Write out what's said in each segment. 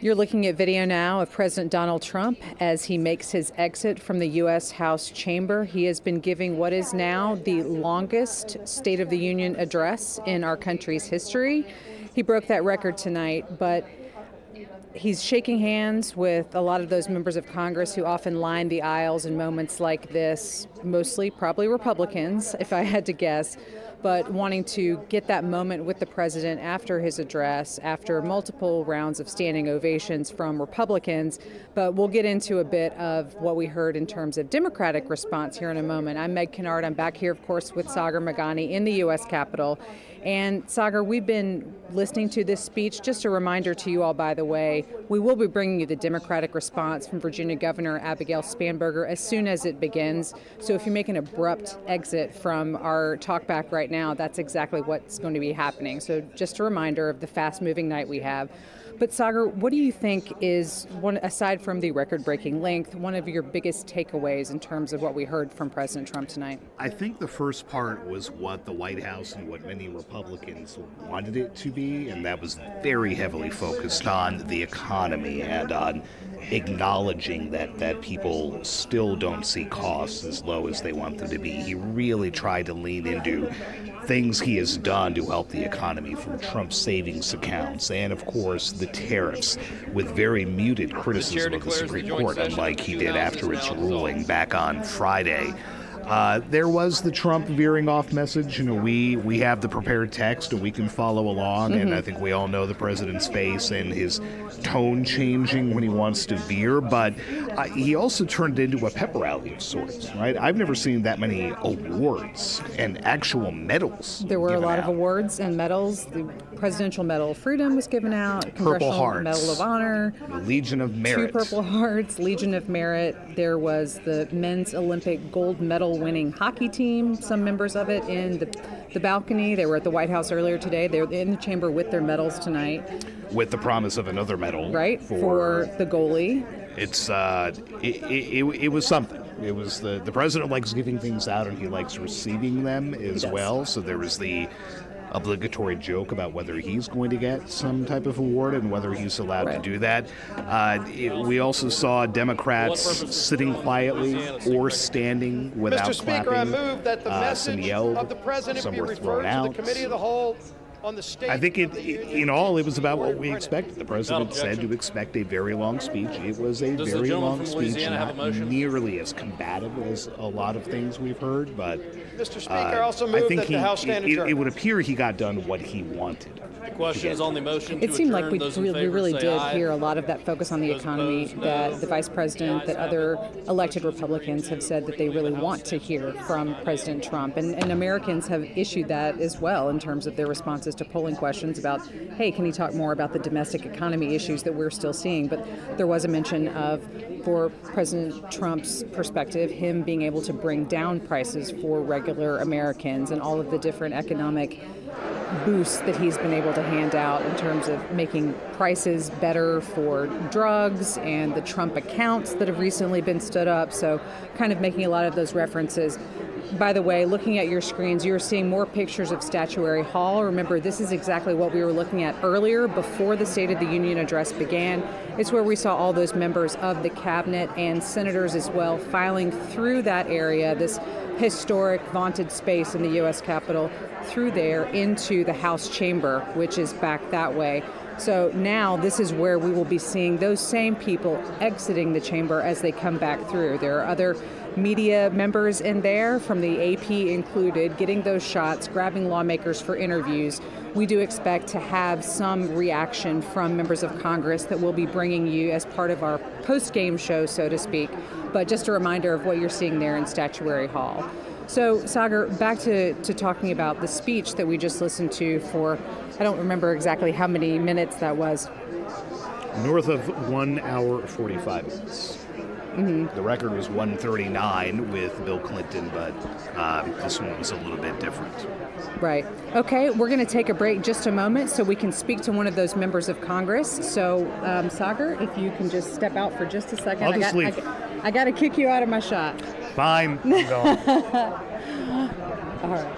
You're looking at video now of President Donald Trump as he makes his exit from the U.S. House chamber. He has been giving what is now the longest State of the Union address in our country's history. He broke that record tonight, but he's shaking hands with a lot of those members of Congress who often line the aisles in moments like this, mostly probably Republicans, if I had to guess, but wanting to get that moment with the president after his address, after multiple rounds of standing ovations from Republicans. But we'll get into a bit of what we heard in terms of Democratic response here in a moment. I'm Meg Kennard. I'm back here, of course, with Sagar Meghani in the U.S. Capitol. And Sagar, we've been listening to this speech. Just a reminder to you all, by the way, we will be bringing you the Democratic response from Virginia Governor Abigail Spanberger as soon as it begins. So if you make an abrupt exit from our talkback right now, that's exactly what's going to be happening. So just a reminder of the fast-moving night we have. But Sagar, what do you think is, aside from the record-breaking length, one of your biggest takeaways in terms of what we heard from President Trump tonight? I think the first part was what the White House and what many Republicans wanted it to be, and that was very heavily focused on the economy and on acknowledging that people still don't see costs as low as they want them to be. He really tried to lean into things he has done to help the economy, from Trump's savings accounts and, of course, the tariffs, with very muted criticism of the Supreme Court, unlike he did after its ruling back on Friday. There was the Trump veering off message. You know, we have the prepared text and we can follow along, and I think we all know the president's face and his tone changing when he wants to veer, but he also turned into a pep rally of sorts, right? I've never seen that many awards and actual medals. There were a lot out. of awards and medals. The Presidential Medal of Freedom was given out, Purple Congressional Hearts, Medal of Honor, the Legion of Merit, 2 Purple Hearts, Legion of Merit. There was the men's Olympic gold medal winning hockey team, some members of it in the balcony. They were at the White House earlier today. They're in the chamber with their medals tonight. with the promise of another medal. Right, for the goalie. It's it was something. It was the president likes giving things out and he likes receiving them as well. So there was the obligatory joke about whether he's going to get some type of award and whether he's allowed to do that. We also saw Democrats sitting quietly or standing without Mr. Speaker, clapping. I move that the message yelled, of the president some be were referred thrown to out. the committee of the whole on the state. I think in all, it was about what we expected. The president said to expect a very long speech. It was a very long speech, not nearly as combative as a lot of things we've heard, but Mr. Speaker, I also move that the House stand adjourned. It would appear he got done what he wanted. The question is on the motion to It seemed like adjourn. we Those in favor really say did aye. hear a lot of that focus on the Those economy opposed, that no. the vice president, that other elected Republicans have said that they really want to hear from President Trump. And Americans have issued that as well in terms of their responses to polling questions about, hey, can he talk more about the domestic economy issues that we're still seeing? But there was a mention of, for President Trump's perspective, him being able to bring down prices for regular Americans and all of the different economic boosts that he's been able to hand out in terms of making prices better for drugs and the Trump accounts that have recently been stood up. So kind of making a lot of those references. By the way, looking at your screens, you're seeing more pictures of Statuary Hall. Remember, this is exactly what we were looking at earlier before the State of the Union address began. It's where we saw all those members of the cabinet and senators as well filing through that area, this historic, vaunted space in the U.S. Capitol, through there into the House chamber, which is back that way. So now this is where we will be seeing those same people exiting the chamber as they come back through. There are other media members in there, from the AP included, getting those shots, grabbing lawmakers for interviews. We do expect to have some reaction from members of Congress that we'll be bringing you as part of our post-game show, so to speak. But just a reminder of what you're seeing there in Statuary Hall. So, Sagar, back to talking about the speech that we just listened to for, I don't remember exactly how many minutes that was. North of 1 hour 45 minutes. Mm-hmm. The record was 1:39 with Bill Clinton, but this one was a little bit different. Right. Okay, we're going to take a break just a moment so we can speak to one of those members of Congress. So, Sagar, if you can just step out for just a second. I'll just leave. I got to kick you out of my shot. Fine. I'm going. All right.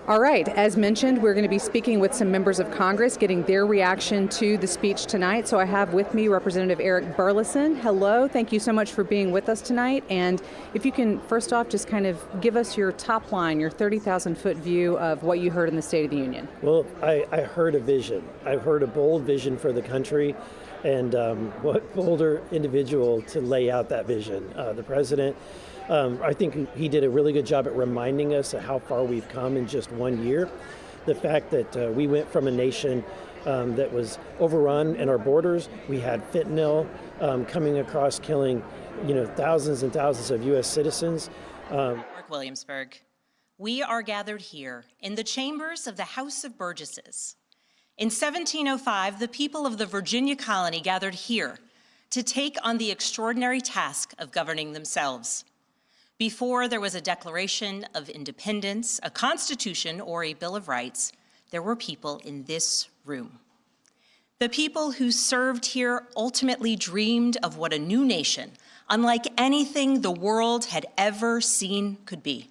All right, as mentioned, we're going to be speaking with some members of Congress, getting their reaction to the speech tonight. So I have with me Representative Eric Burleson. Hello, thank you so much for being with us tonight. And if you can, first off, just kind of give us your top line, your 30,000-foot view of what you heard in the State of the Union. Well, I heard a vision. I heard a bold vision for the country. And what bolder individual to lay out that vision? The president. I think he did a really good job at reminding us of how far we've come in just 1 year. The fact that we went from a nation that was overrun in our borders. We had fentanyl coming across, killing, thousands and thousands of U.S. citizens. Williamsburg. We are gathered here in the chambers of the House of Burgesses. In 1705, the people of the Virginia colony gathered here to take on the extraordinary task of governing themselves. Before there was a Declaration of Independence, a Constitution, or a Bill of Rights, there were people in this room. The people who served here ultimately dreamed of what a new nation, unlike anything the world had ever seen, could be.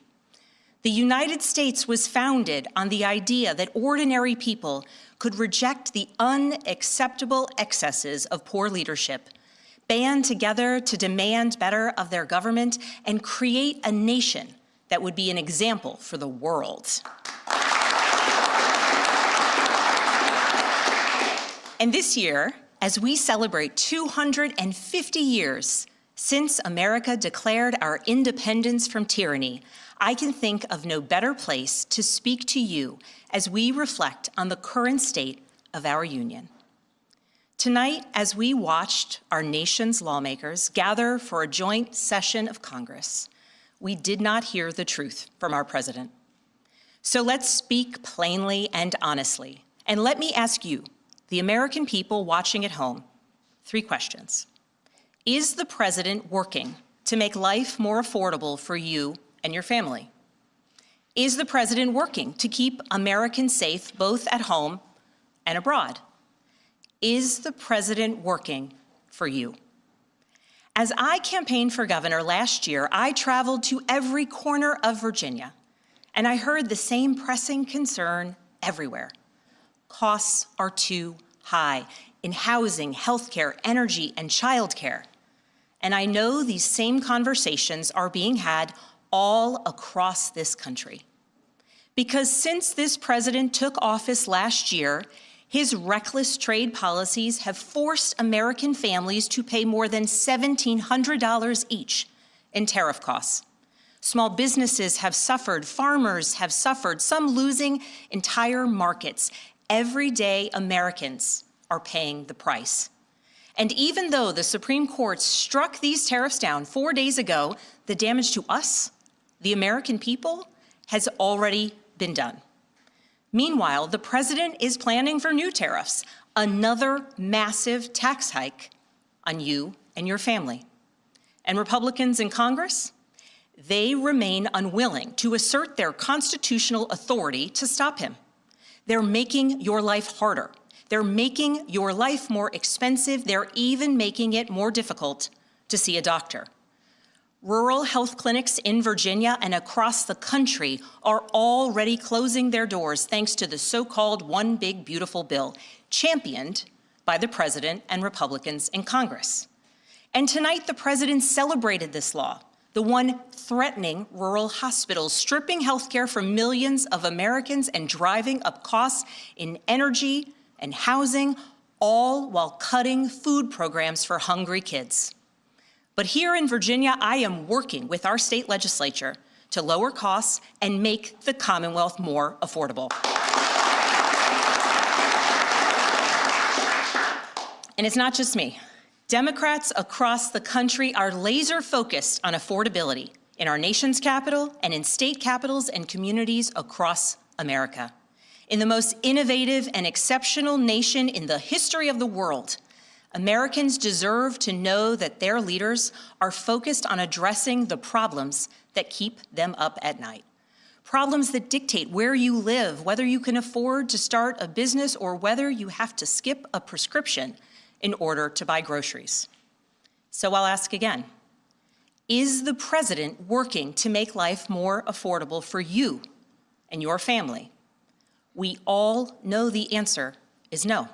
The United States was founded on the idea that ordinary people could reject the unacceptable excesses of poor leadership, band together to demand better of their government, and create a nation that would be an example for the world. And this year, as we celebrate 250 years since America declared our independence from tyranny, I can think of no better place to speak to you as we reflect on the current state of our union. Tonight, as we watched our nation's lawmakers gather for a joint session of Congress, we did not hear the truth from our president. So let's speak plainly and honestly. And let me ask you, the American people watching at home, 3 questions. Is the president working to make life more affordable for you and your family? Is the president working to keep Americans safe both at home and abroad? Is the president working for you? As I campaigned for governor last year, I traveled to every corner of Virginia, and I heard the same pressing concern everywhere. Costs are too high in housing, healthcare, energy, and childcare. And I know these same conversations are being had all across this country. Because since this president took office last year, his reckless trade policies have forced American families to pay more than $1,700 each in tariff costs. Small businesses have suffered, farmers have suffered, some losing entire markets. Everyday Americans are paying the price. And even though the Supreme Court struck these tariffs down 4 days ago, the damage to us, the American people, has already been done. Meanwhile, the president is planning for new tariffs, another massive tax hike on you and your family. And Republicans in Congress, they remain unwilling to assert their constitutional authority to stop him. They're making your life harder. They're making your life more expensive. They're even making it more difficult to see a doctor. Rural health clinics in Virginia and across the country are already closing their doors thanks to the so-called One Big Beautiful Bill, championed by the president and Republicans in Congress. And tonight, the president celebrated this law, the one threatening rural hospitals, stripping health care from millions of Americans and driving up costs in energy and housing, all while cutting food programs for hungry kids. But here in Virginia, I am working with our state legislature to lower costs and make the Commonwealth more affordable. And it's not just me. Democrats across the country are laser focused on affordability in our nation's capital and in state capitals and communities across America. In the most innovative and exceptional nation in the history of the world, Americans deserve to know that their leaders are focused on addressing the problems that keep them up at night. Problems that dictate where you live, whether you can afford to start a business, or whether you have to skip a prescription in order to buy groceries. So I'll ask again, is the president working to make life more affordable for you and your family? We all know the answer is no.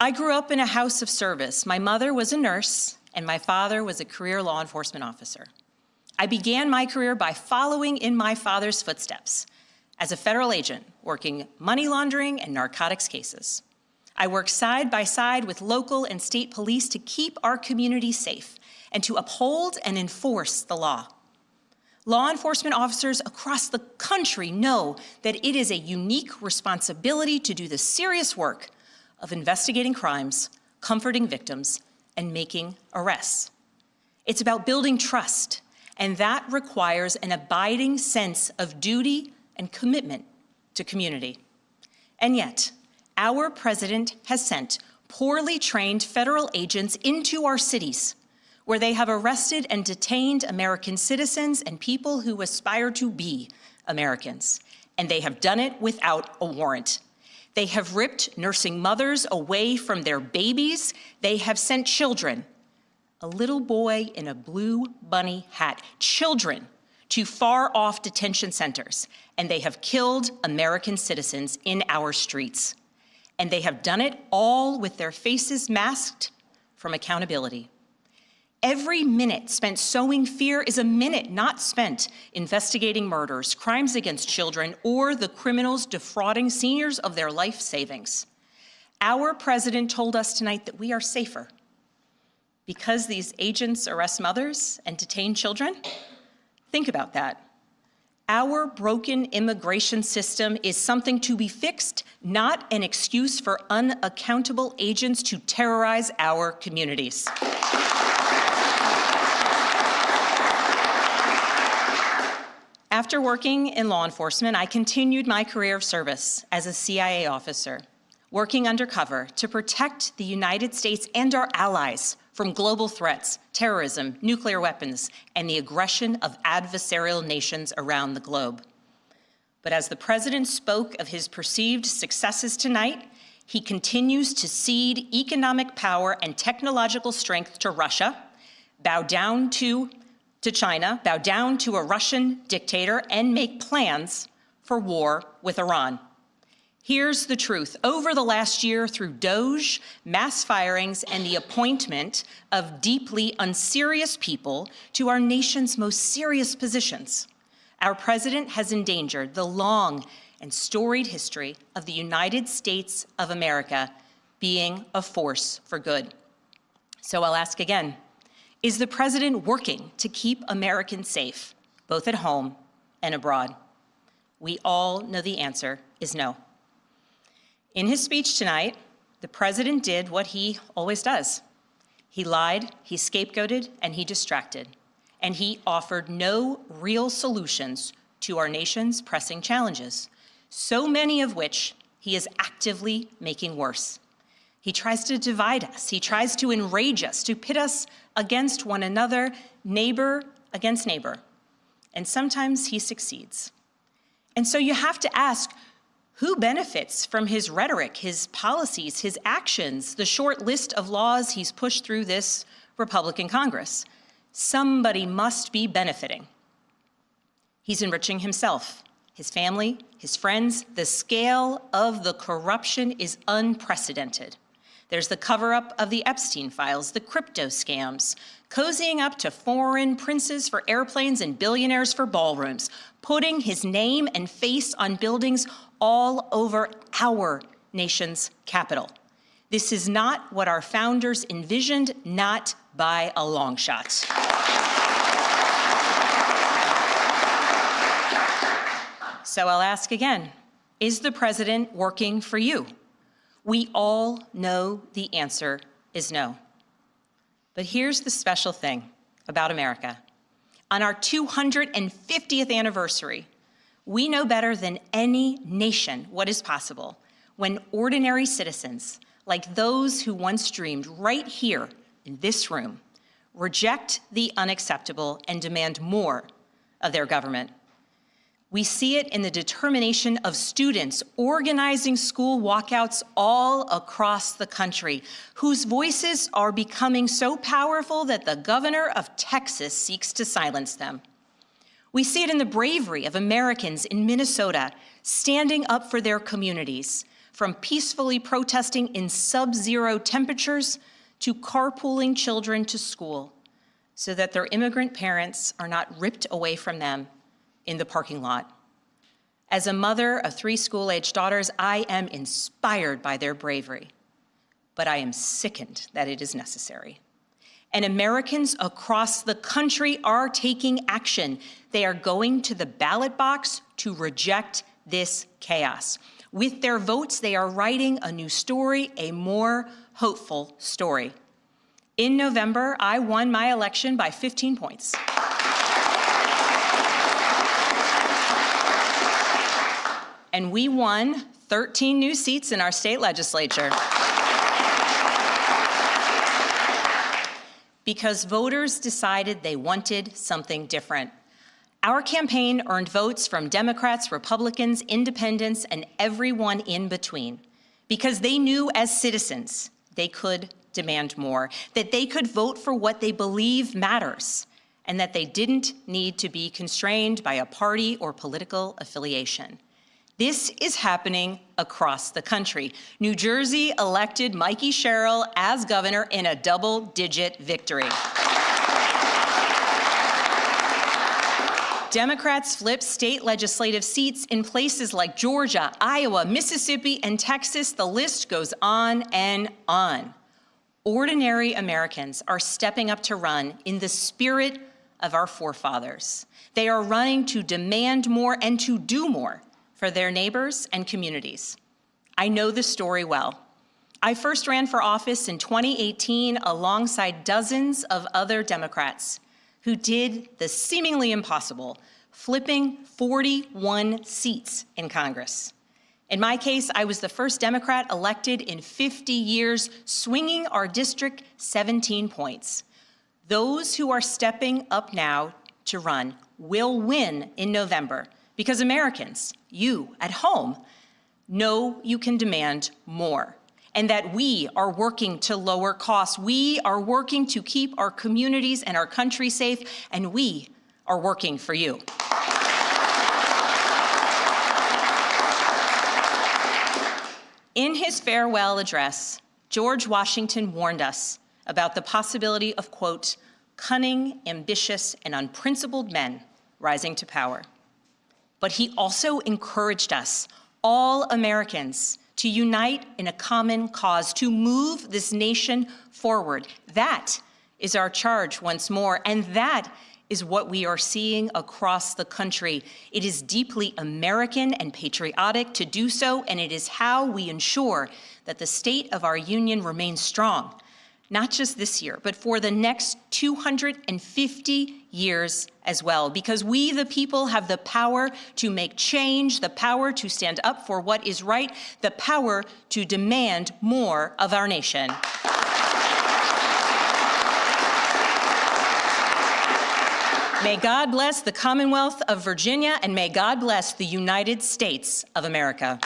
I grew up in a house of service. My mother was a nurse, and my father was a career law enforcement officer. I began my career by following in my father's footsteps as a federal agent, working money laundering and narcotics cases. I worked side by side with local and state police to keep our community safe and to uphold and enforce the law. Law enforcement officers across the country know that it is a unique responsibility to do the serious work of investigating crimes, comforting victims, and making arrests. It's about building trust, and that requires an abiding sense of duty and commitment to community. And yet, our president has sent poorly trained federal agents into our cities, where they have arrested and detained American citizens and people who aspire to be Americans. And they have done it without a warrant. They have ripped nursing mothers away from their babies. They have sent children, a little boy in a blue bunny hat, children to far-off detention centers, and they have killed American citizens in our streets. And they have done it all with their faces masked from accountability. Every minute spent sowing fear is a minute not spent investigating murders, crimes against children, or the criminals defrauding seniors of their life savings. Our president told us tonight that we are safer because these agents arrest mothers and detain children. Think about that. Our broken immigration system is something to be fixed, not an excuse for unaccountable agents to terrorize our communities. After working in law enforcement, I continued my career of service as a CIA officer, working undercover to protect the United States and our allies from global threats, terrorism, nuclear weapons, and the aggression of adversarial nations around the globe. But as the president spoke of his perceived successes tonight, he continues to cede economic power and technological strength to Russia, bow down to China, bow down to a Russian dictator, and make plans for war with Iran. Here's the truth. Over the last year, through DOJ, mass firings, and the appointment of deeply unserious people to our nation's most serious positions, our president has endangered the long and storied history of the United States of America being a force for good. So I'll ask again, is the president working to keep Americans safe, both at home and abroad? We all know the answer is no. In his speech tonight, the president did what he always does. He lied, he scapegoated, and he distracted. And he offered no real solutions to our nation's pressing challenges, so many of which he is actively making worse. He tries to divide us. He tries to enrage us, to pit us against one another, neighbor against neighbor. And sometimes he succeeds. And so you have to ask, who benefits from his rhetoric, his policies, his actions, the short list of laws he's pushed through this Republican Congress? Somebody must be benefiting. He's enriching himself, his family, his friends. The scale of the corruption is unprecedented. There's the cover-up of the Epstein files, the crypto scams, cozying up to foreign princes for airplanes and billionaires for ballrooms, putting his name and face on buildings all over our nation's capital. This is not what our founders envisioned, not by a long shot. So I'll ask again, is the president working for you? We all know the answer is no. But here's the special thing about America. On our 250th anniversary, we know better than any nation what is possible when ordinary citizens, like those who once dreamed right here in this room, reject the unacceptable and demand more of their government. We see it in the determination of students organizing school walkouts all across the country, whose voices are becoming so powerful that the governor of Texas seeks to silence them. We see it in the bravery of Americans in Minnesota standing up for their communities, from peacefully protesting in sub-zero temperatures to carpooling children to school so that their immigrant parents are not ripped away from them in the parking lot. As a mother of 3 school-aged daughters, I am inspired by their bravery, but I am sickened that it is necessary. And Americans across the country are taking action. They are going to the ballot box to reject this chaos. With their votes, they are writing a new story, a more hopeful story. In November, I won my election by 15 points. And we won 13 new seats in our state legislature. Because voters decided they wanted something different. Our campaign earned votes from Democrats, Republicans, independents, and everyone in between, because they knew as citizens they could demand more, that they could vote for what they believe matters, and that they didn't need to be constrained by a party or political affiliation. This is happening across the country. New Jersey elected Mikey Sherrill as governor in a double-digit victory. Democrats flipped state legislative seats in places like Georgia, Iowa, Mississippi, and Texas. The list goes on and on. Ordinary Americans are stepping up to run in the spirit of our forefathers. They are running to demand more and to do more for their neighbors and communities. I know this story well. I first ran for office in 2018 alongside dozens of other Democrats who did the seemingly impossible, flipping 41 seats in Congress. In my case, I was the first Democrat elected in 50 years, swinging our district 17 points. Those who are stepping up now to run will win in November, because Americans, you at home, know you can demand more, and that we are working to lower costs. We are working to keep our communities and our country safe, and we are working for you. In his farewell address, George Washington warned us about the possibility of, quote, cunning, ambitious, and unprincipled men rising to power. But he also encouraged us, all Americans, to unite in a common cause, to move this nation forward. That is our charge once more, and that is what we are seeing across the country. It is deeply American and patriotic to do so, and it is how we ensure that the state of our union remains strong, not just this year, but for the next 250 years as well, because we, the people, have the power to make change, the power to stand up for what is right, the power to demand more of our nation. May God bless the Commonwealth of Virginia, and may God bless the United States of America.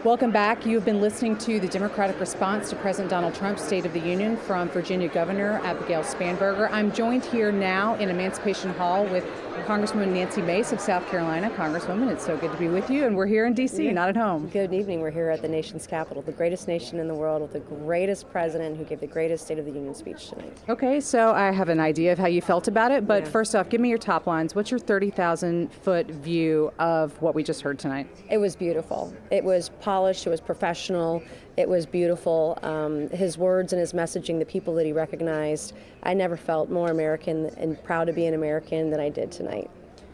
Welcome back. You've been listening to the Democratic response to President Donald Trump's State of the Union from Virginia Governor Abigail Spanberger. I'm joined here now in Emancipation Hall with Congresswoman Nancy Mace of South Carolina. Congresswoman, it's so good to be with you, and we're here in D.C., not at home. Good evening. We're here at the nation's capital, the greatest nation in the world, with the greatest president who gave the greatest State of the Union speech tonight. Okay, so I have an idea of how you felt about it, but first off, give me your top lines. What's your 30,000-foot view of what we just heard tonight? It was beautiful. It was polished. It was professional. It was beautiful. His words and his messaging, the people that he recognized, I never felt more American and proud to be an American than I did tonight.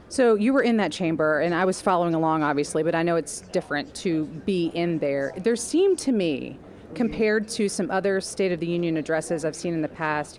So you were in that chamber, and I was following along, obviously, but I know it's different to be in there. There seemed to me, compared to some other State of the Union addresses I've seen in the past,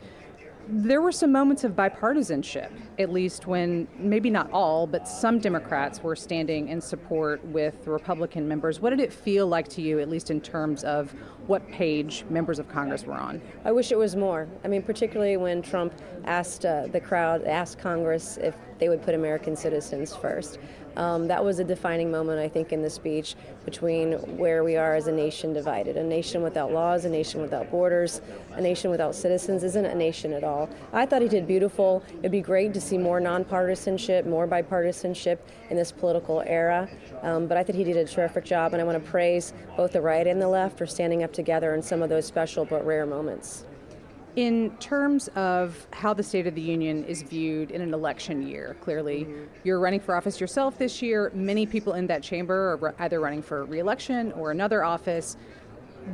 there were some moments of bipartisanship, at least when maybe not all, but some Democrats were standing in support with the Republican members. What did it feel like to you, at least in terms of what page members of Congress were on? I wish it was more. I mean, particularly when Trump asked asked Congress if they would put American citizens first. That was a defining moment, I think, in the speech between where we are as a nation divided. A nation without laws, a nation without borders, a nation without citizens isn't a nation at all. I thought he did beautiful. It'd be great to see more nonpartisanship, more bipartisanship in this political era. But I think he did a terrific job, and I want to praise both the right and the left for standing up together in some of those special but rare moments. In terms of how the State of the Union is viewed in an election year, clearly you're running for office yourself this year. Many people in that chamber are either running for re-election or another office.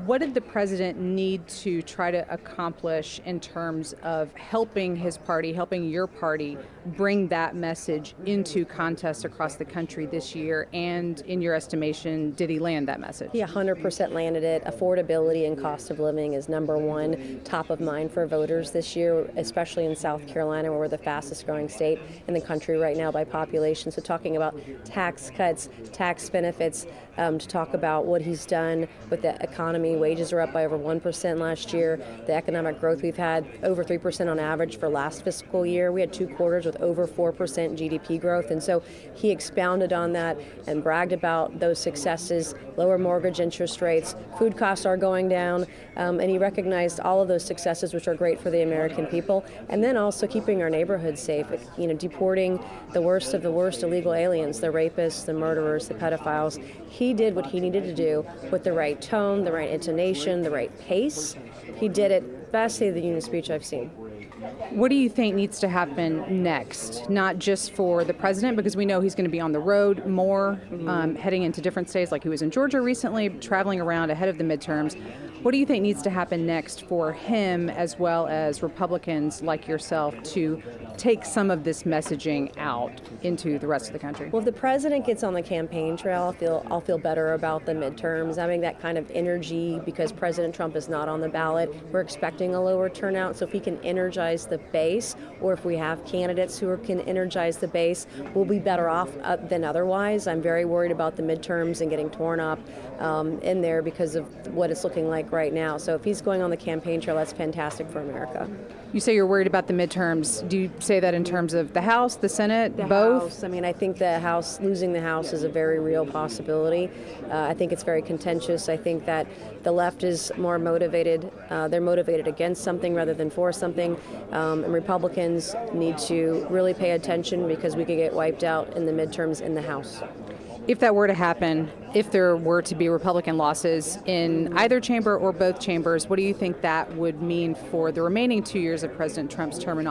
What did the president need to try to accomplish in terms of helping his party, helping your party, bring that message into contests across the country this year? And in your estimation, did he land that message? He 100% landed it. Affordability and cost of living is number one, top of mind for voters this year, especially in South Carolina, where we're the fastest growing state in the country right now by population. So talking about tax cuts, tax benefits, to talk about what he's done with the economy. Wages are up by over 1% last year. The economic growth we've had, over 3% on average for last fiscal year. We had 2 quarters with over 4% GDP growth. And so he expounded on that and bragged about those successes, lower mortgage interest rates, food costs are going down, and he recognized all of those successes, which are great for the American people. And then also keeping our neighborhoods safe, deporting the worst of the worst illegal aliens, the rapists, the murderers, the pedophiles. He did what he needed to do with the right tone, the right intonation, the right pace. He did it. Best State of the Union speech I've seen. What do you think needs to happen next? Not just for the president, because we know he's going to be on the road more, heading into different states, like he was in Georgia recently, traveling around ahead of the midterms. What do you think needs to happen next for him, as well as Republicans like yourself, to take some of this messaging out into the rest of the country? Well, if the president gets on the campaign trail, I'll feel better about the midterms, having that kind of energy, because President Trump is not on the ballot. We're expecting a lower turnout, so if he can energize the base, or if we have candidates who can energize the base, we'll be better off than otherwise. I'm very worried about the midterms and getting torn up in there because of what it's looking like right now. So if he's going on the campaign trail, that's fantastic for America. You say you're worried about the midterms. Do you say that in terms of the House, the Senate, both? House. I mean, I think the House, losing the House is a very real possibility. I think it's very contentious. I think that the left is more motivated. They're motivated against something rather than for something. And Republicans need to really pay attention, because we could get wiped out in the midterms in the House. If that were to happen, if there were to be Republican losses in either chamber or both chambers, what do you think that would mean for the remaining 2 years of President Trump's term in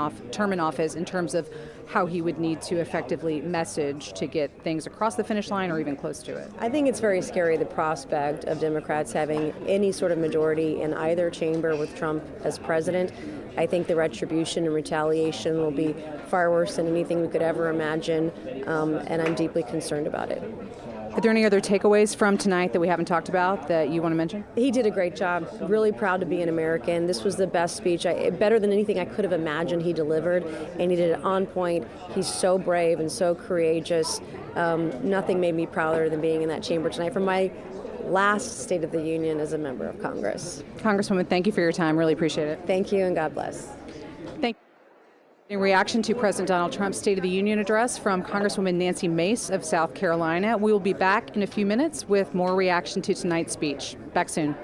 office in terms of how he would need to effectively message to get things across the finish line or even close to it? I think it's very scary, the prospect of Democrats having any sort of majority in either chamber with Trump as president. I think the retribution and retaliation will be far worse than anything we could ever imagine, and I'm deeply concerned about it. Are there any other takeaways from tonight that we haven't talked about that you want to mention? He did a great job. Really proud to be an American. This was the best speech, better than anything I could have imagined he delivered, and he did it on point. He's so brave and so courageous. Nothing made me prouder than being in that chamber tonight for my last State of the Union as a member of Congress. Congresswoman, thank you for your time. Really appreciate it. Thank you, and God bless. Thank you. In reaction to President Donald Trump's State of the Union address from Congresswoman Nancy Mace of South Carolina, we will be back in a few minutes with more reaction to tonight's speech. Back soon.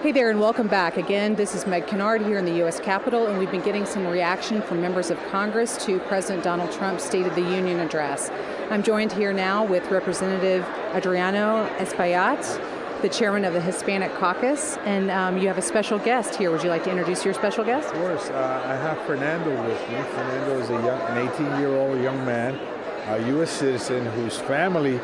Hey there, and welcome back. Again, this is Meg Kennard here in the U.S. Capitol, and we've been getting some reaction from members of Congress to President Donald Trump's State of the Union address. I'm joined here now with Representative Adriano Espaillat, the chairman of the Hispanic Caucus, and you have a special guest here. Would you like to introduce your special guest? Of course. I have Fernando with me. Fernando is an 18-year-old young man, a U.S. citizen whose family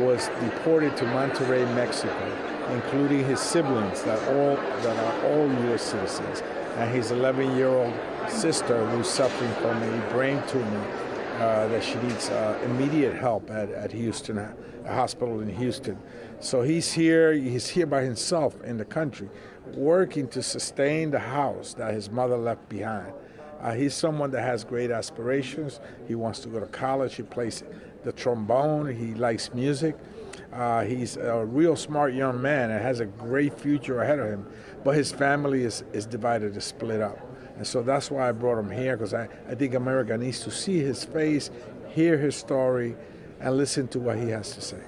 was deported to Monterrey, Mexico, including his siblings that are all U.S. citizens, and his 11-year-old sister who's suffering from a brain tumor that she needs immediate help at Houston, a hospital in Houston. So he's here by himself in the country, working to sustain the house that his mother left behind. He's someone that has great aspirations. He wants to go to college. He plays the trombone. He likes music. He's a real smart young man and has a great future ahead of him. But his family is divided, is split up. And so that's why I brought him here, because I think America needs to see his face, hear his story, and listen to what he has to say.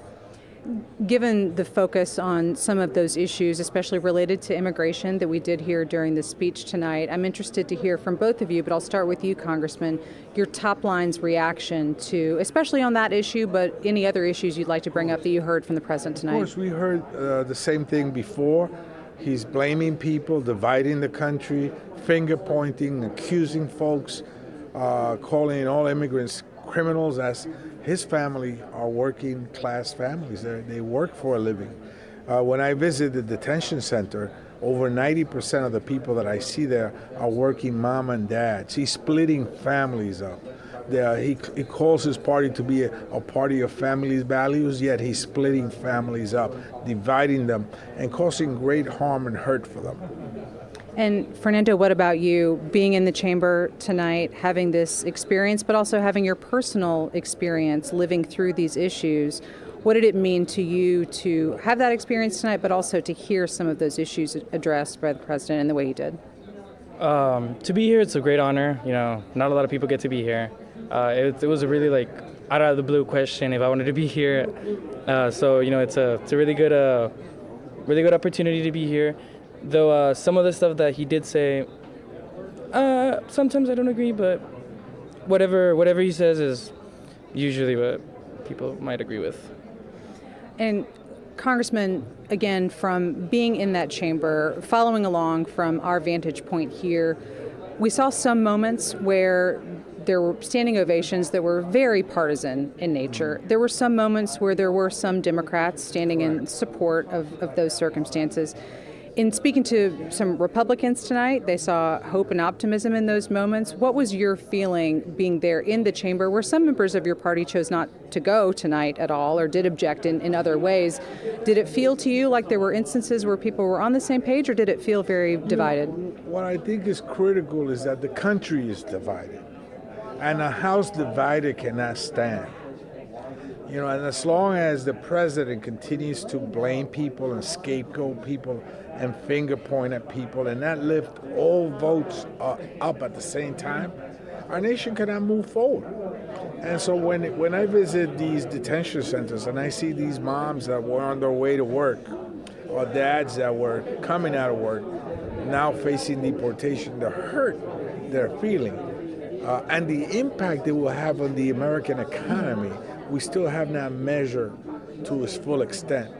Given the focus on some of those issues, especially related to immigration that we did hear during the speech tonight, I'm interested to hear from both of you, but I'll start with you, Congressman, your top line's reaction to, especially on that issue, but any other issues you'd like to bring up that you heard from the President tonight. Of course, we heard the same thing before. He's blaming people, dividing the country, finger-pointing, accusing folks, calling all immigrants criminals, as his family are working class families. They work for a living. When I visit the detention center, over 90% of the people that I see there are working mom and dads. He's splitting families up. He calls his party to be a party of family values, yet he's splitting families up, dividing them, and causing great harm and hurt for them. And Fernando, what about you, being in the chamber tonight, having this experience, but also having your personal experience living through these issues? What did it mean to you to have that experience tonight, but also to hear some of those issues addressed by the President in the way he did? To be here, it's a great honor. You know, not a lot of people get to be here. It was a really out of the blue question if I wanted to be here. So you know, it's a really good opportunity to be here. Though some of the stuff that he did say, sometimes I don't agree, but whatever he says is usually what people might agree with. And Congressman, again, from being in that chamber, following along from our vantage point here, we saw some moments where there were standing ovations that were very partisan in nature. There were some moments where there were some Democrats standing in support of those circumstances. In speaking to some Republicans tonight, they saw hope and optimism in those moments. What was your feeling being there in the chamber where some members of your party chose not to go tonight at all or did object in other ways? Did it feel to you like there were instances where people were on the same page, or did it feel very divided? What I think is critical is that the country is divided, and a house divided cannot stand. You know, and as long as the president continues to blame people and scapegoat people and finger point at people and not lift all votes up at the same time, our nation cannot move forward. And so when I visit these detention centers and I see these moms that were on their way to work, or dads that were coming out of work, now facing deportation, the hurt they're feeling, and the impact it will have on the American economy, we still have not measured to its full extent.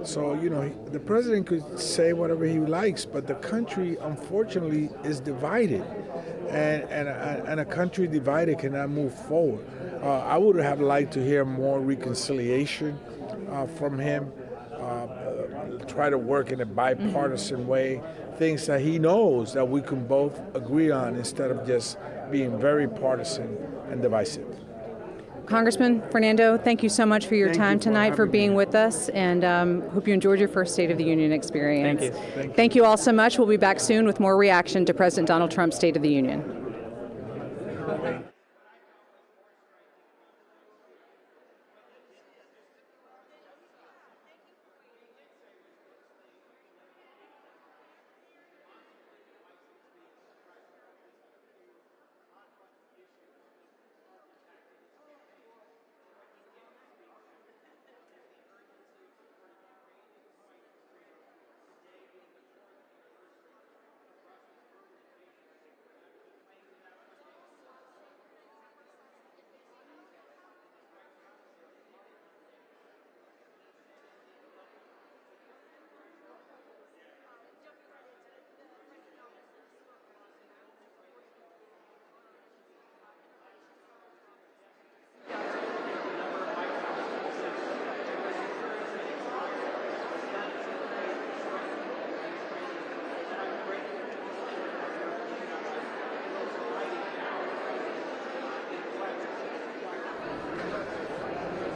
So, you know, the president could say whatever he likes, but the country, unfortunately, is divided. And a country divided cannot move forward. I would have liked to hear more reconciliation from him, try to work in a bipartisan way, things that he knows that we can both agree on instead of just being very partisan and divisive. Congressman Fernando, thank you so much for your time tonight, for being with us, and hope you enjoyed your first State of the Union experience. Thank you. Thank you all so much. We'll be back soon with more reaction to President Donald Trump's State of the Union.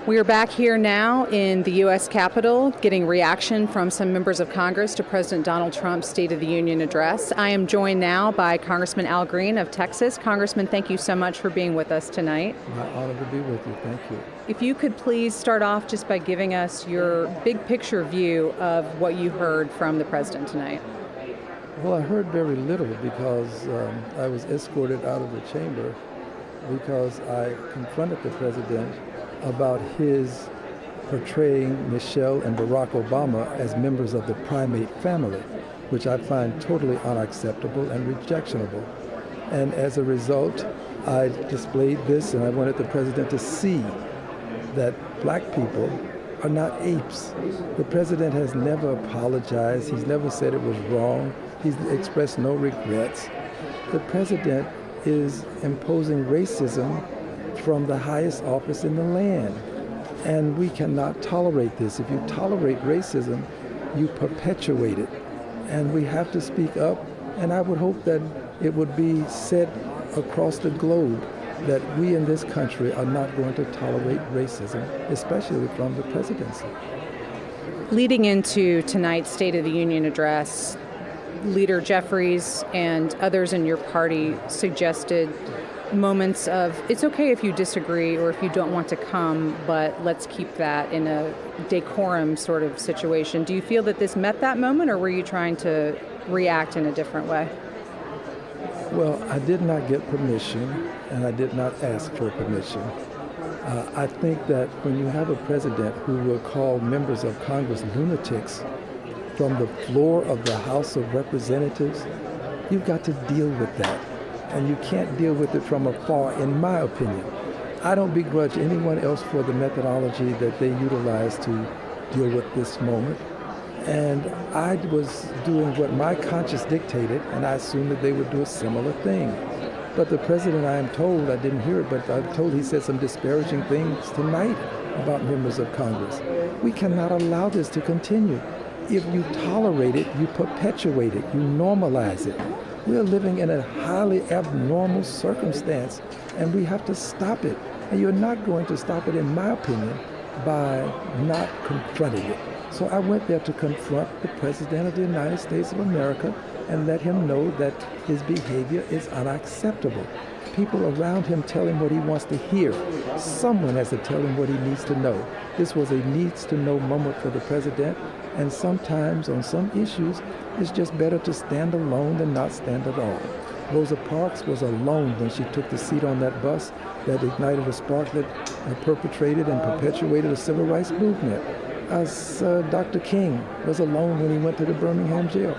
We are back here now in the U.S. Capitol getting reaction from some members of Congress to President Donald Trump's State of the Union address. I am joined now by Congressman Al Green of Texas. Congressman, thank you so much for being with us tonight. My honor to be with you. Thank you. If you could please start off just by giving us your big picture view of what you heard from the president tonight. Well, I heard very little because I was escorted out of the chamber because I confronted the president about his portraying Michelle and Barack Obama as members of the primate family, which I find totally unacceptable and rejectionable. And as a result, I displayed this, and I wanted the president to see that black people are not apes. The president has never apologized. He's never said it was wrong. He's expressed no regrets. The president is imposing racism from the highest office in the land. And we cannot tolerate this. If you tolerate racism, you perpetuate it. And we have to speak up, and I would hope that it would be said across the globe that we in this country are not going to tolerate racism, especially from the presidency. Leading into tonight's State of the Union address, Leader Jeffries and others in your party suggested moments of, it's okay if you disagree or if you don't want to come, but let's keep that in a decorum sort of situation. Do you feel that this met that moment, or were you trying to react in a different way? Well, I did not get permission, and I did not ask for permission. I think that when you have a president who will call members of Congress lunatics from the floor of the House of Representatives, you've got to deal with that. And you can't deal with it from afar, in my opinion. I don't begrudge anyone else for the methodology that they utilize to deal with this moment. And I was doing what my conscience dictated, and I assumed that they would do a similar thing. But the president, I am told, I didn't hear it, but I'm told he said some disparaging things tonight about members of Congress. We cannot allow this to continue. If you tolerate it, you perpetuate it, you normalize it. We're living in a highly abnormal circumstance, and we have to stop it. And you're not going to stop it, in my opinion, by not confronting it. So I went there to confront the President of the United States of America and let him know that his behavior is unacceptable. People around him tell him what he wants to hear. Someone has to tell him what he needs to know. This was a needs-to-know moment for the President, and sometimes on some issues, it's just better to stand alone than not stand at all. Rosa Parks was alone when she took the seat on that bus that ignited a spark that perpetrated and perpetuated a civil rights movement. As Dr. King was alone when he went to the Birmingham jail.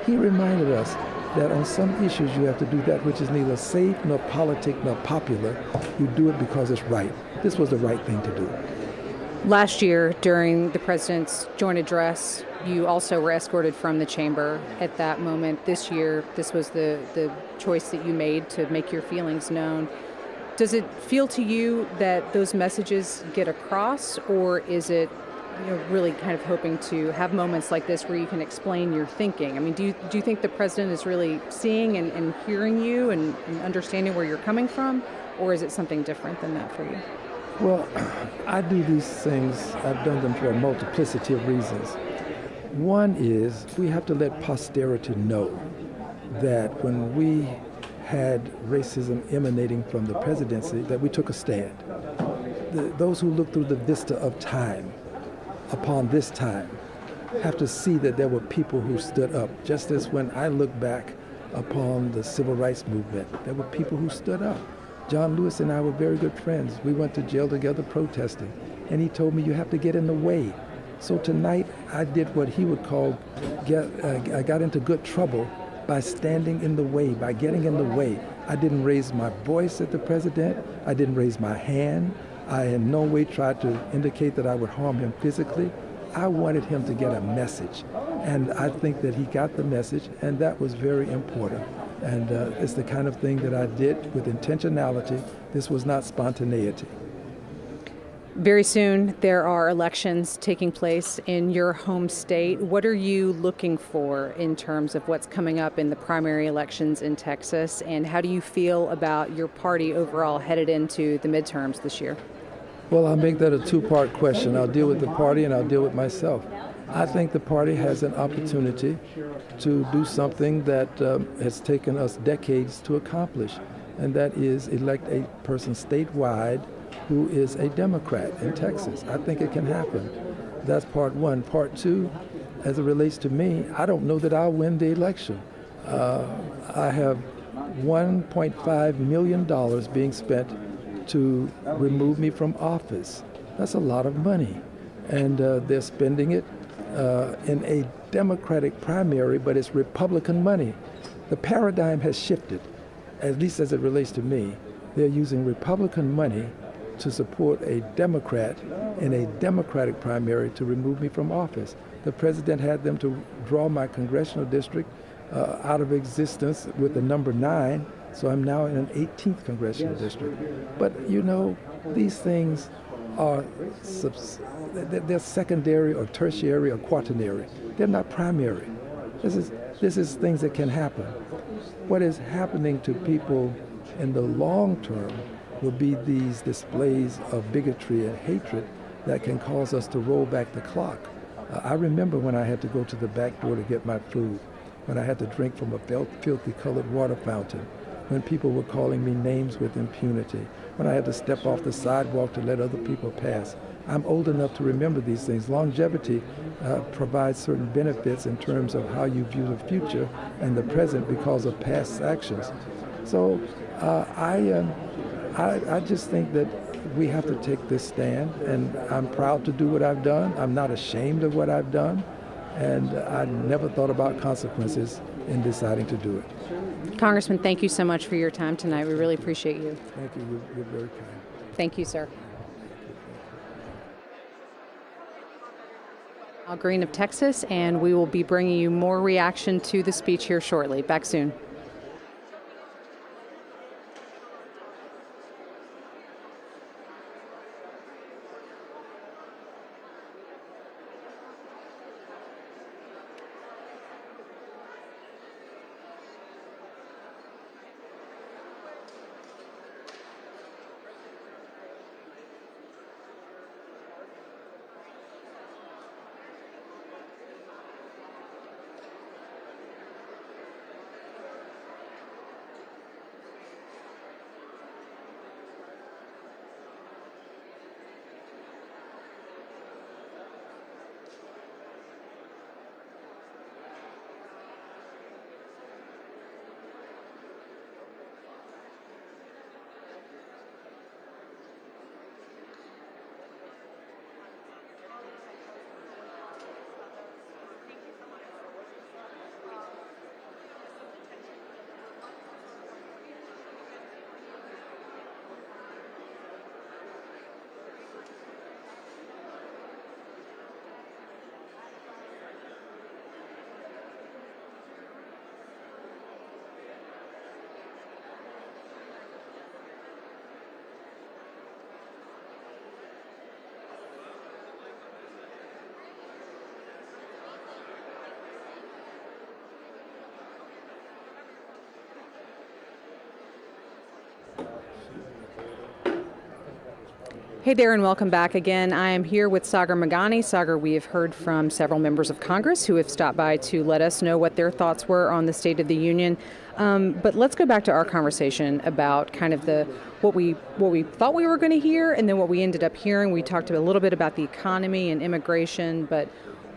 He reminded us that on some issues you have to do that which is neither safe nor politic nor popular. You do it because it's right. This was the right thing to do. Last year, during the president's joint address, you also were escorted from the chamber at that moment. This year, this was the choice that you made to make your feelings known. Does it feel to you that those messages get across, or is it really kind of hoping to have moments like this where you can explain your thinking? I mean, do you think the president is really seeing and hearing you and understanding where you're coming from, or is it something different than that for you? Well, I do these things, I've done them for a multiplicity of reasons. One is we have to let posterity know that when we had racism emanating from the presidency, that we took a stand. Those who look through the vista of time, upon this time, have to see that there were people who stood up. Just as when I look back upon the civil rights movement, there were people who stood up. John Lewis and I were very good friends. We went to jail together protesting, and he told me you have to get in the way. So tonight I did what he would call, I got into good trouble by standing in the way, by getting in the way. I didn't raise my voice at the president. I didn't raise my hand. I in no way tried to indicate that I would harm him physically. I wanted him to get a message, and I think that he got the message, and that was very important. And it's the kind of thing that I did with intentionality. This was not spontaneity. Very soon there are elections taking place in your home state. What are you looking for in terms of what's coming up in the primary elections in Texas, and how do you feel about your party overall headed into the midterms this year? Well, I'll make that a two-part question. I'll deal with the party and I'll deal with myself. I think the party has an opportunity to do something that has taken us decades to accomplish, and that is elect a person statewide who is a Democrat in Texas. I think it can happen. That's part one. Part two, as it relates to me, I don't know that I'll win the election. I have $1.5 million being spent to remove me from office. That's a lot of money. And they're spending it in a Democratic primary, but it's Republican money. The paradigm has shifted, at least as it relates to me. They're using Republican money to support a Democrat in a Democratic primary to remove me from office. The president had them to draw my congressional district out of existence with the number 9, so I'm now in an 18th congressional district. But you know, these things are they're secondary or tertiary or quaternary. They're not primary. This is things that can happen. What is happening to people in the long term will be these displays of bigotry and hatred that can cause us to roll back the clock. I remember when I had to go to the back door to get my food, when I had to drink from a filthy colored water fountain, when people were calling me names with impunity, when I had to step off the sidewalk to let other people pass. I'm old enough to remember these things. Longevity provides certain benefits in terms of how you view the future and the present because of past actions. So I just think that we have to take this stand, and I'm proud to do what I've done. I'm not ashamed of what I've done, and I never thought about consequences in deciding to do it. Congressman, thank you so much for your time tonight. We really appreciate you. Thank you. You're very kind. Thank you, sir. Al Green of Texas, and we will be bringing you more reaction to the speech here shortly. Back soon. Hey there, and welcome back again. I am here with Sagar Meghani. Sagar, we have heard from several members of Congress who have stopped by to let us know what their thoughts were on the State of the Union. But let's go back to our conversation about kind of what we thought we were going to hear, and then what we ended up hearing. We talked a little bit about the economy and immigration, but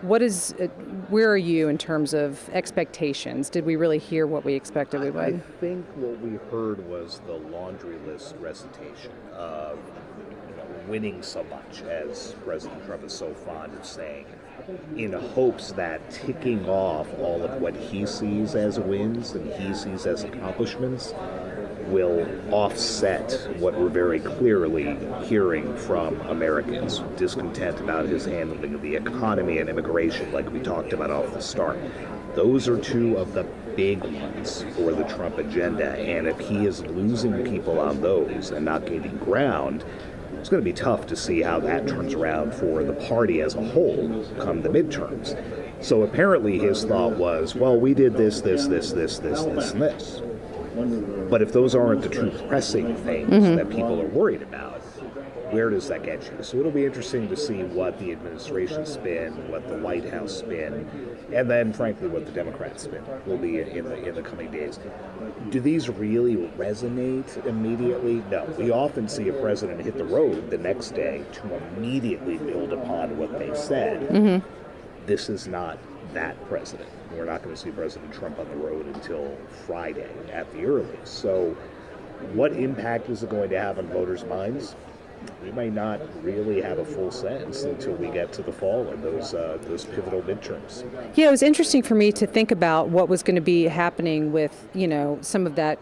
where are you in terms of expectations? Did we really hear what we expected we would? I think what we heard was the laundry list recitation of winning so much, as President Trump is so fond of saying, in hopes that ticking off all of what he sees as wins and he sees as accomplishments will offset what we're very clearly hearing from Americans, discontent about his handling of the economy and immigration, like we talked about off the start. Those are two of the big ones for the Trump agenda, and if he is losing people on those and not gaining ground, it's going to be tough to see how that turns around for the party as a whole come the midterms. So apparently his thought was, well, we did this, and this. But if those aren't the true pressing things that people are worried about, where does that get you? So it'll be interesting to see what the administration spin, what the White House spin, and then, frankly, what the Democrats spin will be in the coming days. Do these really resonate immediately? No. We often see a president hit the road the next day to immediately build upon what they said. Mm-hmm. This is not that president. We're not going to see President Trump on the road until Friday at the earliest. So what impact is it going to have on voters' minds? We may not really have a full sense until we get to the fall and those pivotal midterms. Yeah, it was interesting for me to think about what was going to be happening with, some of that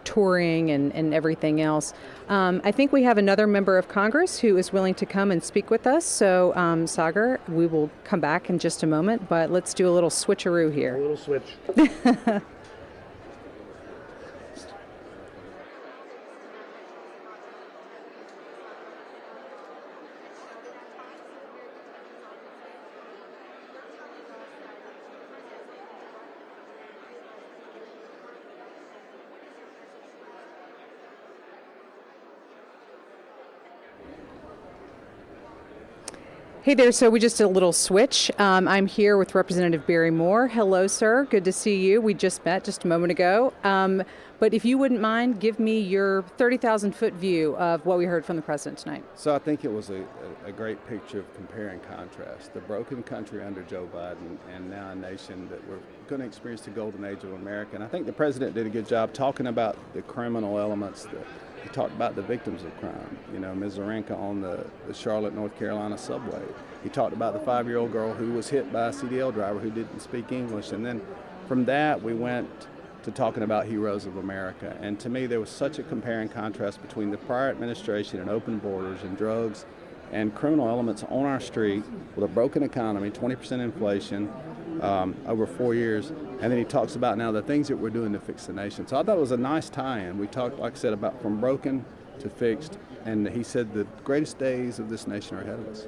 touring and everything else. I think we have another member of Congress who is willing to come and speak with us. So, Sagar, we will come back in just a moment, but let's do a little switcheroo here. A little switch. Hey there, so we just did a little switch. I'm here with Representative Barry Moore. Hello, sir. Good to see you. We just met just a moment ago. But if you wouldn't mind, give me your 30,000-foot view of what we heard from the president tonight. So I think it was a great picture of compare and contrast. The broken country under Joe Biden and now a nation that we're going to experience the golden age of America. And I think the president did a good job talking about the criminal elements. He talked about the victims of crime, Ms. Zarenka on the Charlotte, North Carolina subway. He talked about the 5-year-old girl who was hit by a CDL driver who didn't speak English. And then from that, we went to talking about heroes of America. And to me, there was such a compare and contrast between the prior administration and open borders and drugs and criminal elements on our street with a broken economy, 20% inflation over 4 years. And then he talks about now the things that we're doing to fix the nation. So I thought it was a nice tie-in. We talked, like I said, about from broken to fixed. And he said the greatest days of this nation are ahead of us.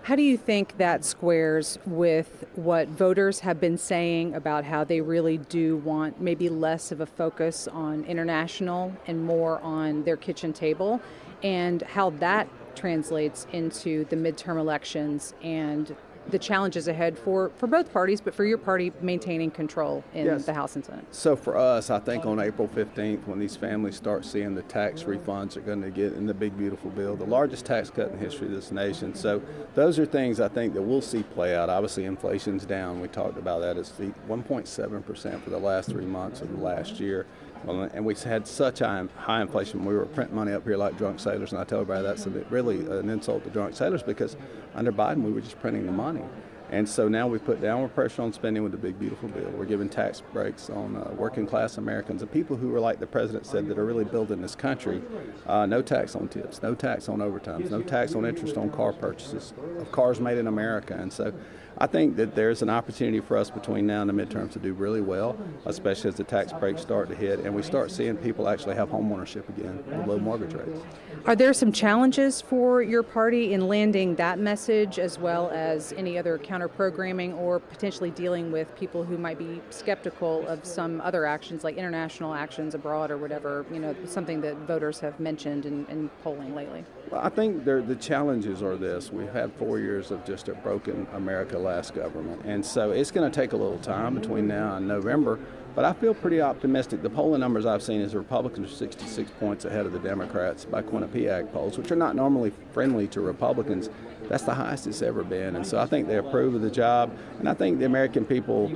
How do you think that squares with what voters have been saying about how they really do want maybe less of a focus on international and more on their kitchen table, and how that translates into the midterm elections and the challenges ahead for both parties, but for your party maintaining control in the House and Senate? So for us, I think on April 15th, when these families start seeing the tax refunds they're going to get in the big, beautiful bill, the largest tax cut in the history of this nation. So those are things I think that we'll see play out. Obviously, inflation's down. We talked about that. It's 1.7% for the last 3 months of the last year. And we had such high inflation. We were printing money up here like drunk sailors, and I tell everybody that's really an insult to drunk sailors, because under Biden we were just printing the money. And so now we put downward pressure on spending with the big, beautiful bill. We're giving tax breaks on working class Americans and people who are, like the president said, that are really building this country. No tax on tips, no tax on overtimes, no tax on interest on car purchases of cars made in America. And so I think that there's an opportunity for us between now and the midterms to do really well, especially as the tax breaks start to hit and we start seeing people actually have home ownership again with low mortgage rates. Are there some challenges for your party in landing that message, as well as any other counter-programming or potentially dealing with people who might be skeptical of some other actions, like international actions abroad or whatever, something that voters have mentioned in polling lately? Well, I think the challenges are this. We've had 4 years of just a broken America last government. And so it's going to take a little time between now and November. But I feel pretty optimistic. The polling numbers I've seen is the Republicans are 66 points ahead of the Democrats by Quinnipiac polls, which are not normally friendly to Republicans. That's the highest it's ever been. And so I think they approve of the job. And I think the American people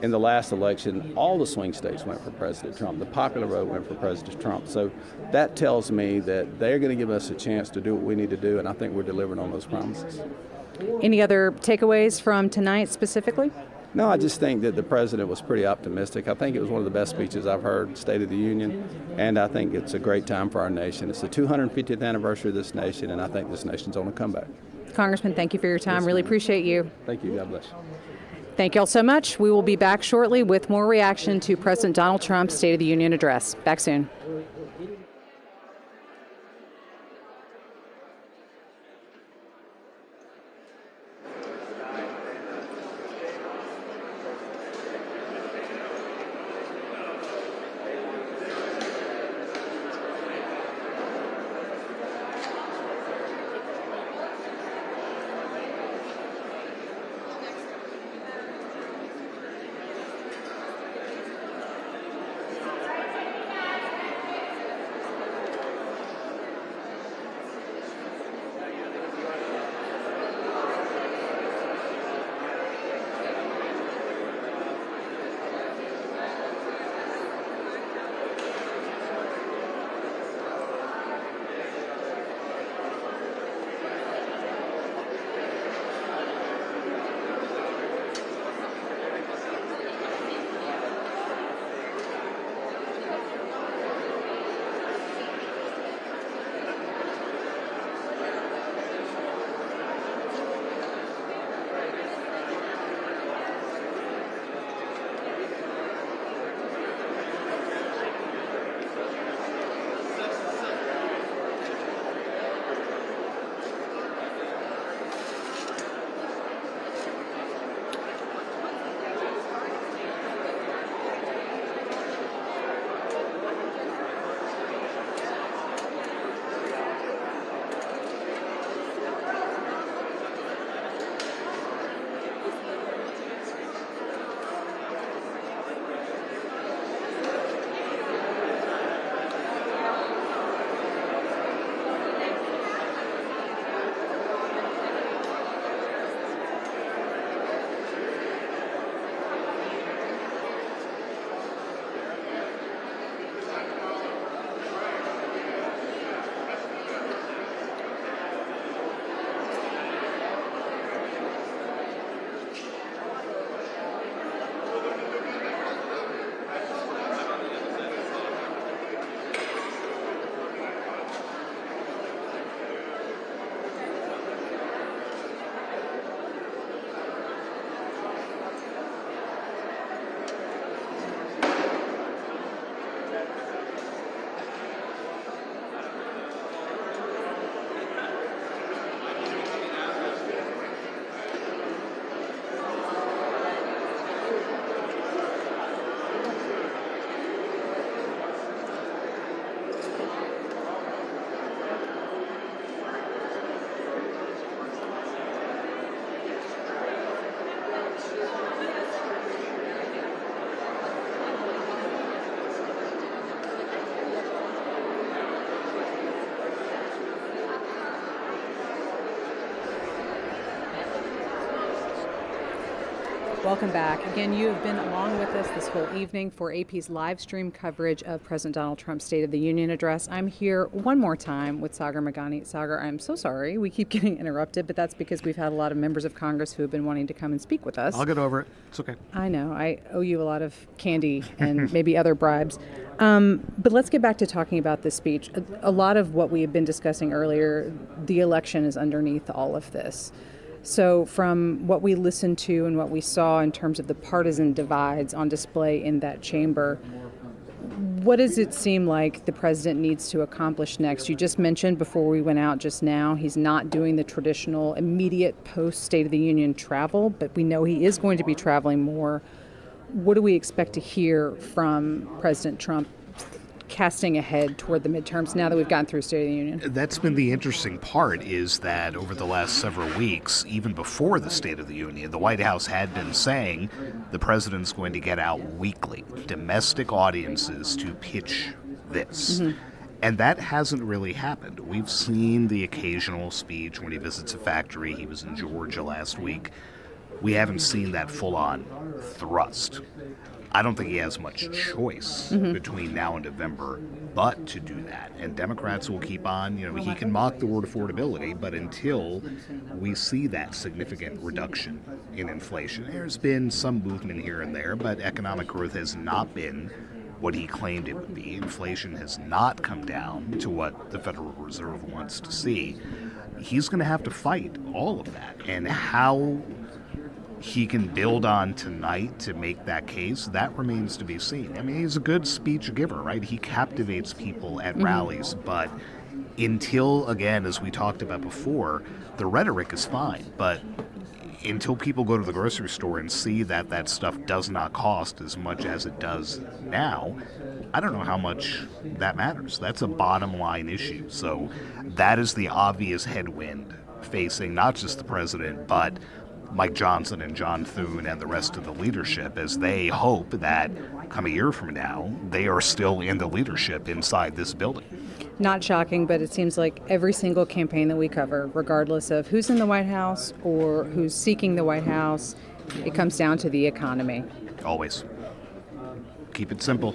in the last election, all the swing states went for President Trump. The popular vote went for President Trump. So that tells me that they're going to give us a chance to do what we need to do, and I think we're delivering on those promises. Any other takeaways from tonight specifically? No, I just think that the president was pretty optimistic. I think it was one of the best speeches I've heard, State of the Union, and I think it's a great time for our nation. It's the 250th anniversary of this nation, and I think this nation's on a comeback. Congressman, thank you for your time. Really appreciate you. Thank you. God bless you. Thank you all so much. We will be back shortly with more reaction to President Donald Trump's State of the Union address. Back soon. welcome back. Again, you have been along with us this whole evening for AP's live stream coverage of President Donald Trump's State of the Union address. I'm here one more time with Sagar Meghani. Sagar, I'm so sorry we keep getting interrupted, but that's because we've had a lot of members of Congress who have been wanting to come and speak with us. I'll get over it. It's okay. I know. I owe you a lot of candy and maybe other bribes. But let's get back to talking about this speech. A lot of what we have been discussing earlier, the election is underneath all of this. So from what we listened to and what we saw in terms of the partisan divides on display in that chamber, what does it seem like the president needs to accomplish next? You just mentioned before we went out just now, he's not doing the traditional immediate post-State of the Union travel, but we know he is going to be traveling more. What do we expect to hear from President Trump casting ahead toward the midterms now that we've gotten through State of the Union? That's been the interesting part, is that over the last several weeks, even before the State of the Union, the White House had been saying the president's going to get out weekly, domestic audiences to pitch this. Mm-hmm. And that hasn't really happened. We've seen the occasional speech when he visits a factory. He was in Georgia last week. We haven't seen that full-on thrust. I don't think he has much choice between now and November but to do that. And Democrats will keep on, he can mock the word affordability, but until we see that significant reduction in inflation, there's been some movement here and there, but economic growth has not been what he claimed it would be. Inflation has not come down to what the Federal Reserve wants to see. He's going to have to fight all of that. And how he can build on tonight to make that case, that remains to be seen. I mean, he's a good speech giver, right? He captivates people at rallies, but until, again, as we talked about before, the rhetoric is fine, but until people go to the grocery store and see that that stuff does not cost as much as it does now, I don't know how much that matters. That's a bottom line issue. So that is the obvious headwind facing not just the president, but Mike Johnson and John Thune and the rest of the leadership, as they hope that come a year from now, they are still in the leadership inside this building. Not shocking, but it seems like every single campaign that we cover, regardless of who's in the White House or who's seeking the White House, it comes down to the economy. Always. Keep it simple.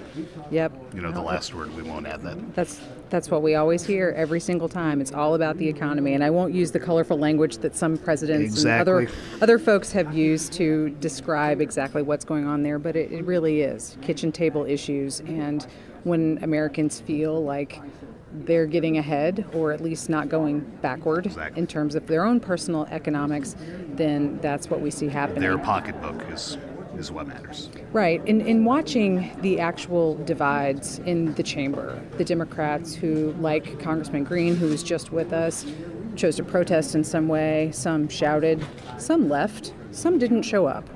Yep. The last word, we won't add that. That's what we always hear every single time. It's all about the economy. And I won't use the colorful language that some presidents and other folks have used to describe exactly what's going on there, but it really is kitchen table issues. And when Americans feel like they're getting ahead, or at least not going backward in terms of their own personal economics, then that's what we see happening. Their pocketbook is what matters. Right. In watching the actual divides in the chamber, the Democrats who, like Congressman Green, who was just with us, chose to protest in some way, some shouted, some left, some didn't show up.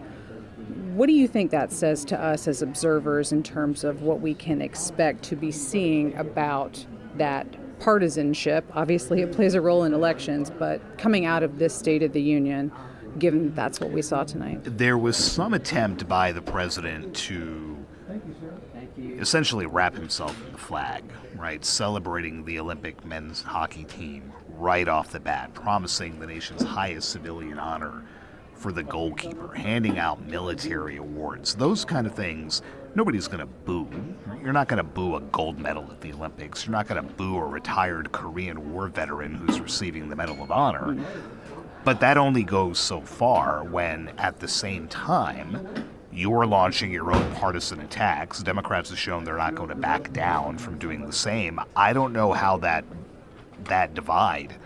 What do you think that says to us as observers in terms of what we can expect to be seeing about that partisanship? Obviously, it plays a role in elections, but coming out of this State of the Union, given that's what we saw tonight. There was some attempt by the president to essentially wrap himself in the flag, right? Celebrating the Olympic men's hockey team right off the bat, promising the nation's highest civilian honor for the goalkeeper, handing out military awards. Those kind of things, nobody's going to boo. You're not going to boo a gold medal at the Olympics. You're not going to boo a retired Korean War veteran who's receiving the Medal of Honor. But that only goes so far when, at the same time, you're launching your own partisan attacks. Democrats have shown they're not going to back down from doing the same. I don't know how that divide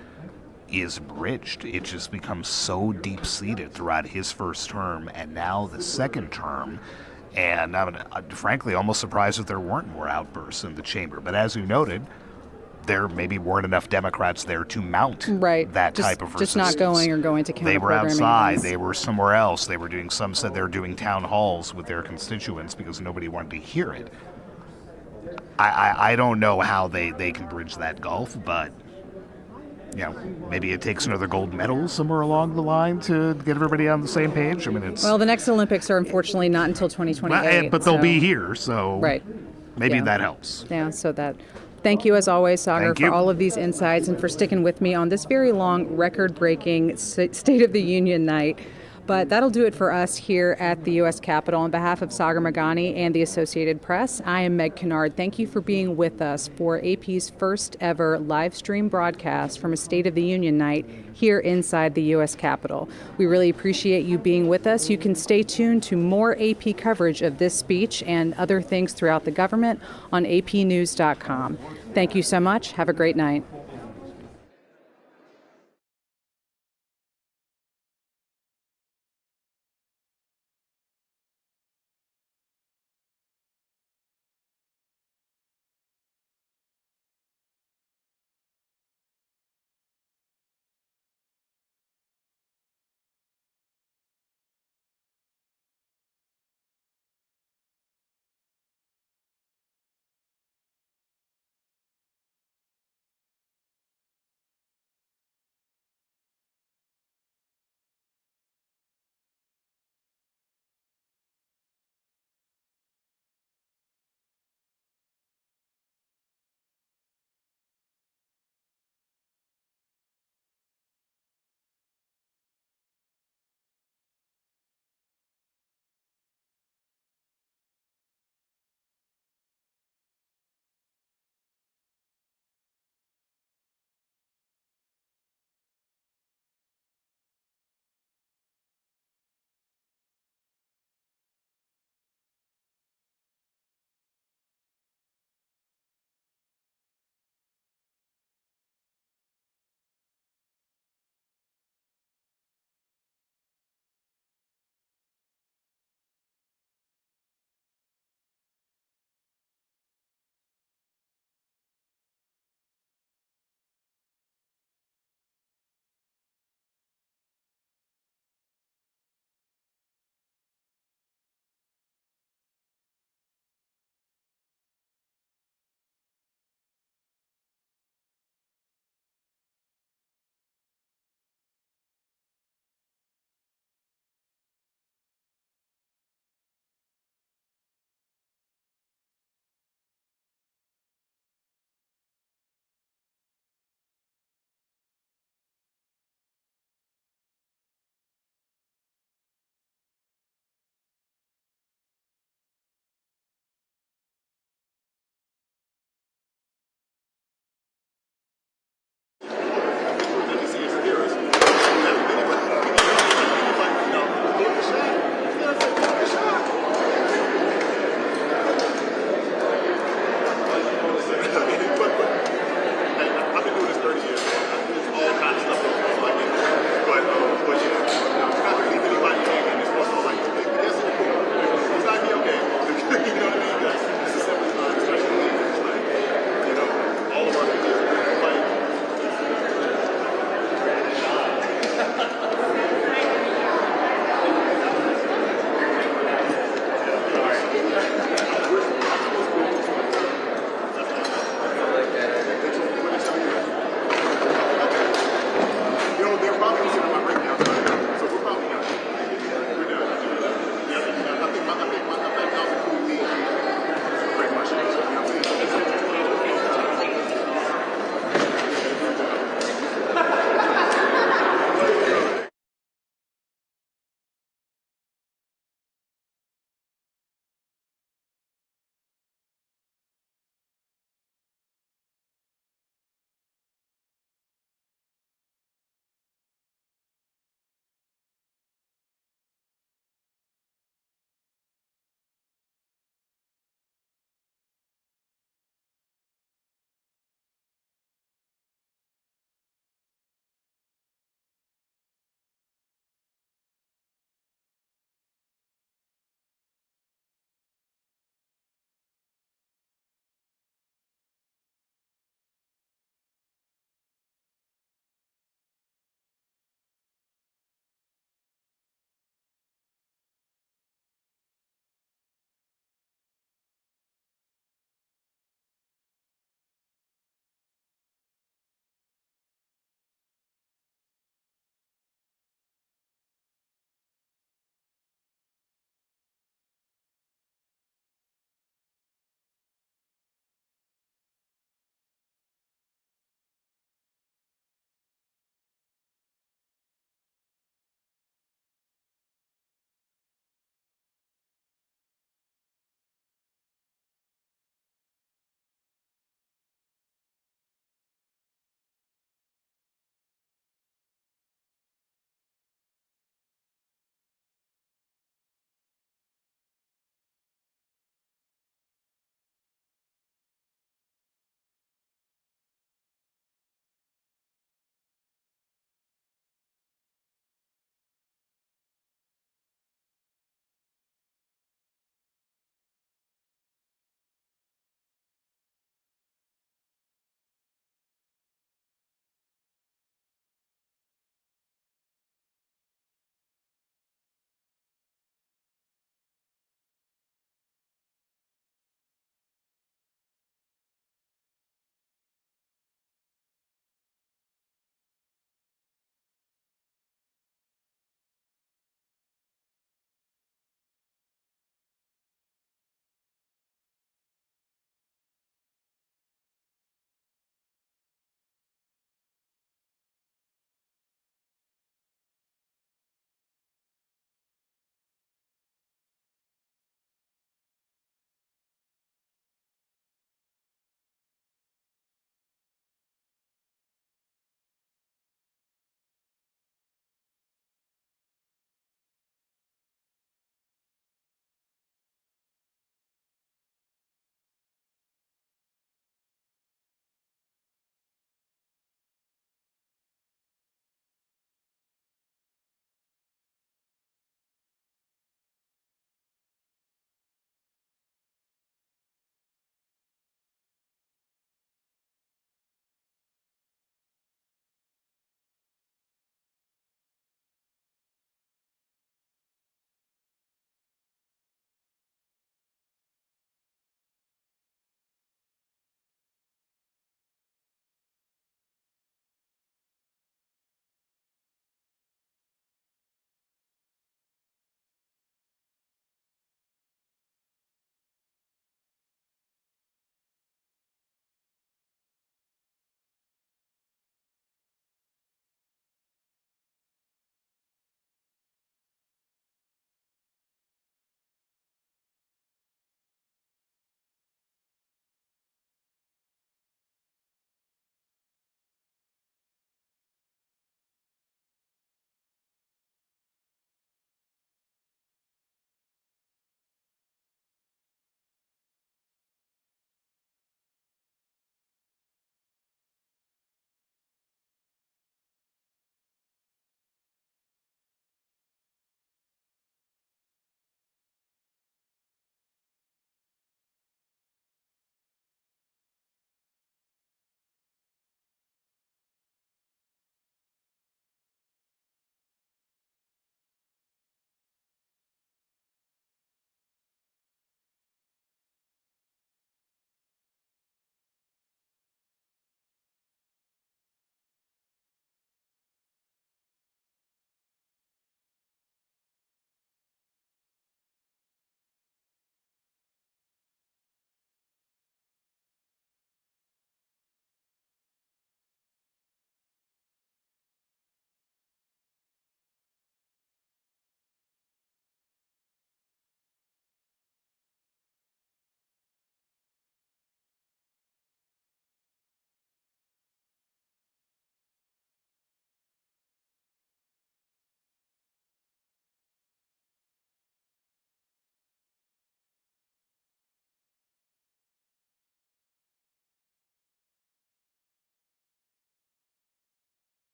is bridged. It just becomes so deep-seated throughout his first term and now the second term. And I'm frankly almost surprised that there weren't more outbursts in the chamber. But as you noted, there maybe weren't enough Democrats there to mount that type of resistance. Just not going or going to counter They were outside. They were somewhere else. They were doing, some said they were doing town halls with their constituents because nobody wanted to hear it. I don't know how they can bridge that gulf, but maybe it takes another gold medal somewhere along the line to get everybody on the same page. I mean, it's... Well, the next Olympics are unfortunately not until 2028. But they'll be here, so maybe that helps. Yeah, so that... Thank you, as always, Sagar, for all of these insights and for sticking with me on this very long, record-breaking State of the Union night. But that'll do it for us here at the U.S. Capitol. On behalf of Sagar Meghani and the Associated Press, I am Meg Kennard. Thank you for being with us for AP's first ever live stream broadcast from a State of the Union night here inside the U.S. Capitol. We really appreciate you being with us. You can stay tuned to more AP coverage of this speech and other things throughout the government on apnews.com. Thank you so much. Have a great night.